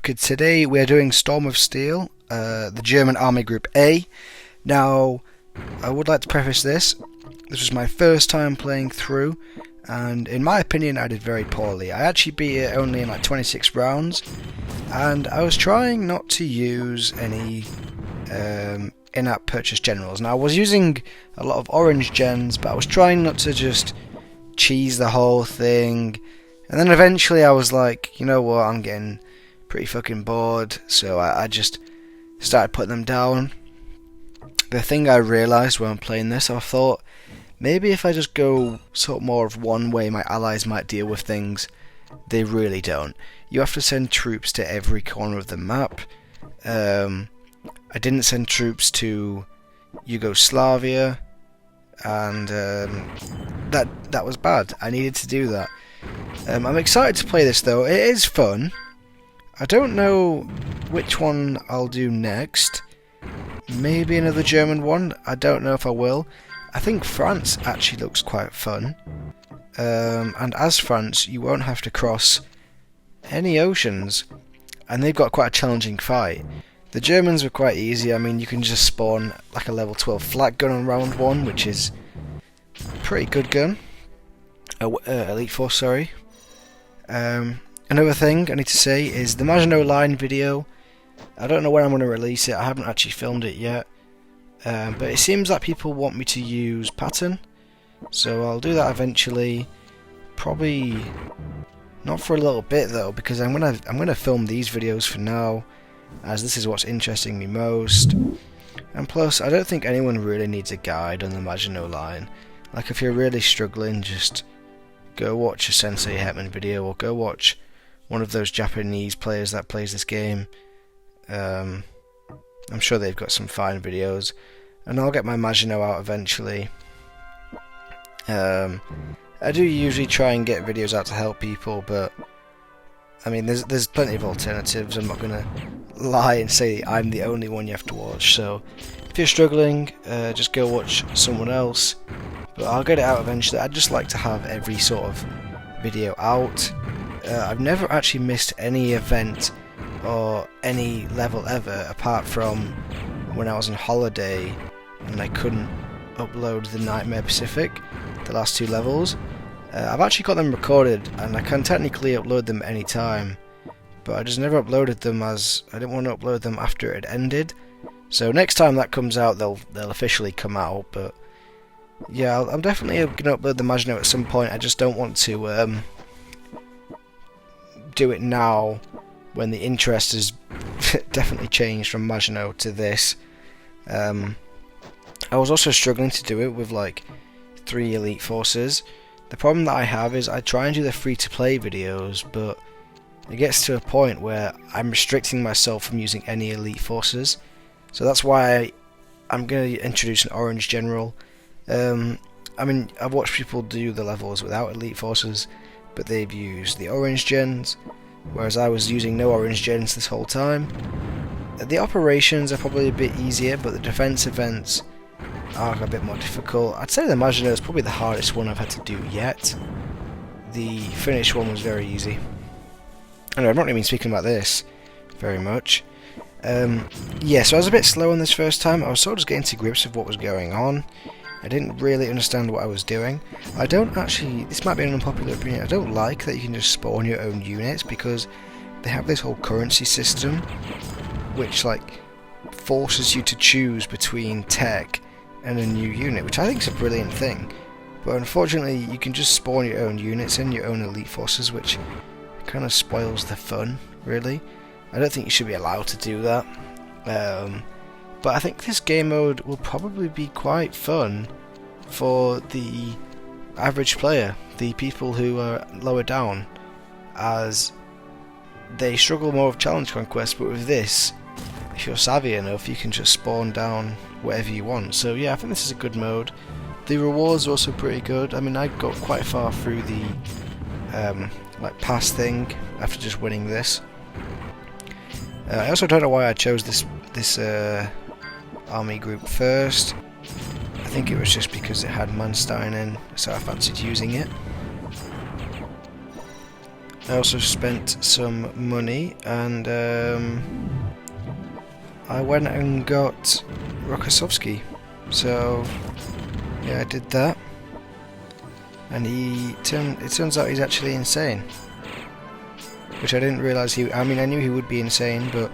Okay, today we are doing Storm of Steel, the German Army Group A. Now, I would like to preface this. This was my first time playing through, and in my opinion I did very poorly. I actually beat it only in like 26 rounds, and I was trying not to use any in-app purchase generals. Now, I was using a lot of orange gens, but I was trying not to just cheese the whole thing. And then eventually I was like, you know what, I'm getting pretty fucking bored, so I just started putting them down. The thing I realised when I'm playing this, I thought, maybe if I just go sort of more of one way my allies might deal with things, they really don't. You have to send troops to every corner of the map. I didn't send troops to Yugoslavia, and that was bad. I needed to do that. I'm excited to play this though. It is fun. I don't know which one I'll do next. Maybe another German one. I don't know if I will. I think France actually looks quite fun. And as France, you won't have to cross any oceans. And they've got quite a challenging fight. The Germans were quite easy. I mean, you can just spawn like a level 12 flak gun on round 1, which is a pretty good gun. Elite Force, sorry. Another thing I need to say is the Maginot Line video. I don't know when I'm going to release it. I haven't actually filmed it yet. But it seems like people want me to use pattern. So I'll do that eventually. Probably not for a little bit though, because I'm gonna film these videos for now, as this is what's interesting me most. And plus, I don't think anyone really needs a guide on the Maginot Line. Like, if you're really struggling, just go watch a Sensei Hetman video, or go watch one of those Japanese players that plays this game. I'm sure they've got some fine videos, and I'll get my Maginot out eventually. I do usually try and get videos out to help people, but I mean, there's plenty of alternatives. I'm not gonna lie and say I'm the only one you have to watch. So if you're struggling, just go watch someone else. But I'll get it out eventually. I'd just like to have every sort of video out. I've never actually missed any event or any level ever, apart from when I was on holiday and I couldn't upload the Nightmare Pacific, the last 2 levels. I've actually got them recorded, and I can technically upload them any time, but I just never uploaded them, as I didn't want to upload them after it had ended. So next time that comes out, they'll officially come out. But yeah, I'm definitely going to upload the Maginot at some point. I just don't want to do it now, when the interest has definitely changed from Maginot to this. I was also struggling to do it with like 3 elite forces. The problem that I have is I try and do the free-to-play videos, but it gets to a point where I'm restricting myself from using any elite forces. So that's why I'm going to introduce an orange general. I mean, I've watched people do the levels without elite forces, but they've used the orange gens, whereas I was using no orange gens this whole time. The operations are probably a bit easier, but the defense events are a bit more difficult. I'd say the Maginot is probably the hardest one I've had to do yet. The Finnish one was very easy. Anyway, I'm not even speaking about this very much. Yeah, so I was a bit slow on this first time. I was sort of just getting to grips with what was going on. I didn't really understand what I was doing. I don't actually, this might be an unpopular opinion, I don't like that you can just spawn your own units, because they have this whole currency system which like forces you to choose between tech and a new unit, which I think is a brilliant thing. But unfortunately, you can just spawn your own units and your own elite forces, which kind of spoils the fun, really. I don't think you should be allowed to do that. But I think this game mode will probably be quite fun for the average player, the people who are lower down, as they struggle more with challenge conquest. But with this, if you're savvy enough, you can just spawn down whatever you want. So yeah, I think this is a good mode. The rewards are also pretty good. I mean, I got quite far through the like pass thing after just winning this. I also don't know why I chose this army group first. I think it was just because it had Manstein in, so I fancied using it. I also spent some money, and I went and got Rokossovsky. So yeah, I did that, and it turns out he's actually insane, which I didn't realise I mean, I knew he would be insane, but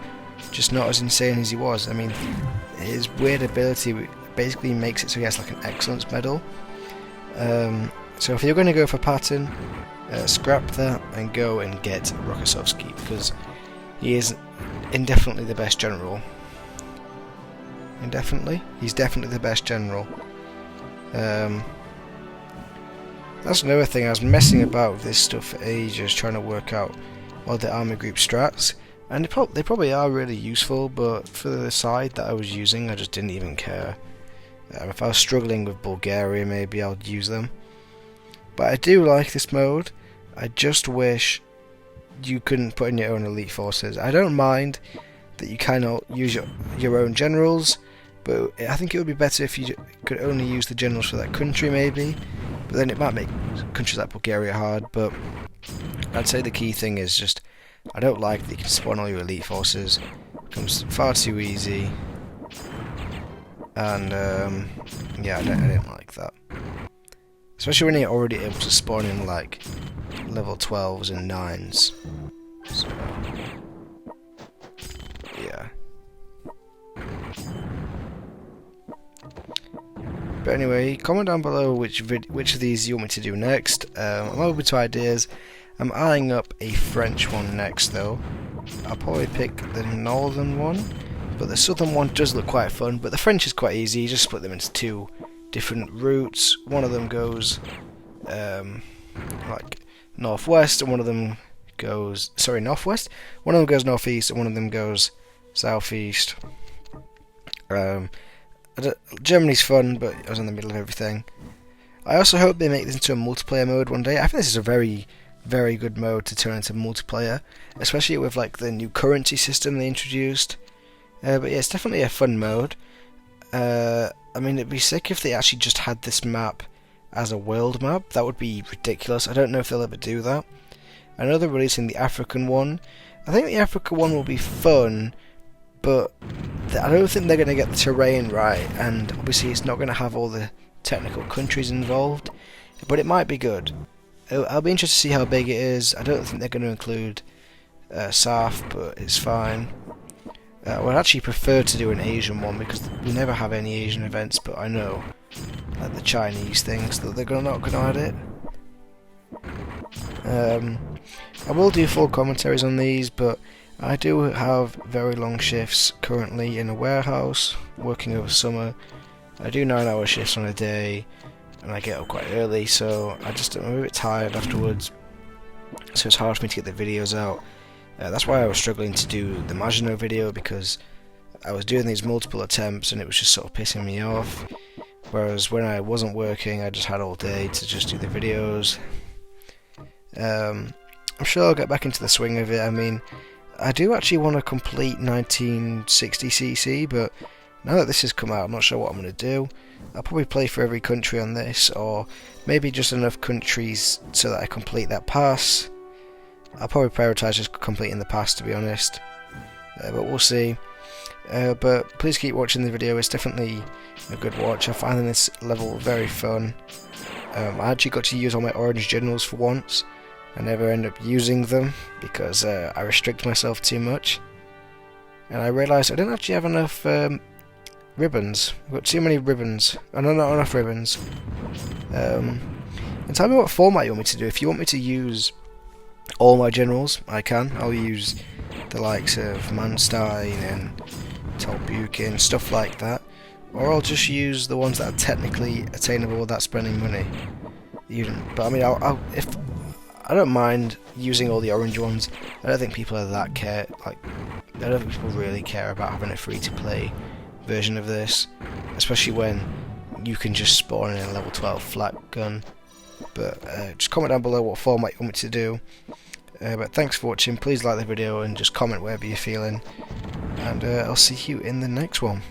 just not as insane as he was. I mean, his weird ability basically makes it so he has like an excellence medal. So if you're going to go for pattern, scrap that and go and get Rokossovsky, because he is indefinitely the best general. He's definitely the best general. That's another thing. I was messing about with this stuff for ages, trying to work out all the army group strats, and they probably are really useful, but for the side that I was using, I just didn't even care. If I was struggling with Bulgaria, maybe I'd use them. But I do like this mode. I just wish you couldn't put in your own elite forces. I don't mind that you cannot use your own generals, but I think it would be better if you could only use the generals for that country, maybe. But then it might make countries like Bulgaria hard. But I'd say the key thing is just, I don't like that you can spawn all your elite forces. It becomes far too easy. And yeah, I didn't like that. Especially when you're already able to spawn in like level 12s and 9s. So, yeah. But anyway, comment down below which of these you want me to do next. I'm open to ideas. I'm eyeing up a French one next though. I'll probably pick the northern one, but the southern one does look quite fun. But the French is quite easy. You just split them into two different routes. One of them goes like northwest, and one of them goes northwest. One of them goes northeast, and one of them goes southeast. Germany's fun, but I was in the middle of everything. I also hope they make this into a multiplayer mode one day. I think this is a very, very good mode to turn into multiplayer, especially with like the new currency system they introduced. But yeah, it's definitely a fun mode. I mean, it'd be sick if they actually just had this map as a world map. That would be ridiculous. I don't know if they'll ever do that. I know they're releasing the African one. I think the Africa one will be fun, but I don't think they're going to get the terrain right, and obviously it's not going to have all the technical countries involved, but it might be good. I'll be interested to see how big it is. I don't think they're going to include South, but it's fine. I would actually prefer to do an Asian one, because we never have any Asian events, but I know like the Chinese things that they're not going to add it. I will do full commentaries on these, but I do have very long shifts currently in a warehouse, working over summer. I do 9-hour shifts on a day, and I get up quite early, so I'm a bit tired afterwards, so it's hard for me to get the videos out. That's why I was struggling to do the Maginot video, because I was doing these multiple attempts and it was just sort of pissing me off. Whereas when I wasn't working, I just had all day to just do the videos. I'm sure I'll get back into the swing of it. I mean, I do actually want to complete 1960cc, but now that this has come out, I'm not sure what I'm going to do. I'll probably play for every country on this, or maybe just enough countries so that I complete that pass. I'll probably prioritise just completing the pass, to be honest, but we'll see. But please keep watching the video. It's definitely a good watch. I'm finding this level very fun. I actually got to use all my orange generals for once. I never end up using them because I restrict myself too much, and I realised I didn't actually have enough ribbons. I've got too many ribbons. Oh, no, not enough ribbons. And tell me what format you want me to do. If you want me to use all my generals, I can. I'll use the likes of Manstein and Tolbukin, stuff like that, or I'll just use the ones that are technically attainable without spending money. But I mean, if I don't mind using all the orange ones. I don't think people are that I don't think people really care about having a free-to-play version of this, especially when you can just spawn in a level 12 flak gun. But just comment down below what format you want me to do. But thanks for watching. Please like the video and just comment wherever you're feeling. And I'll see you in the next one.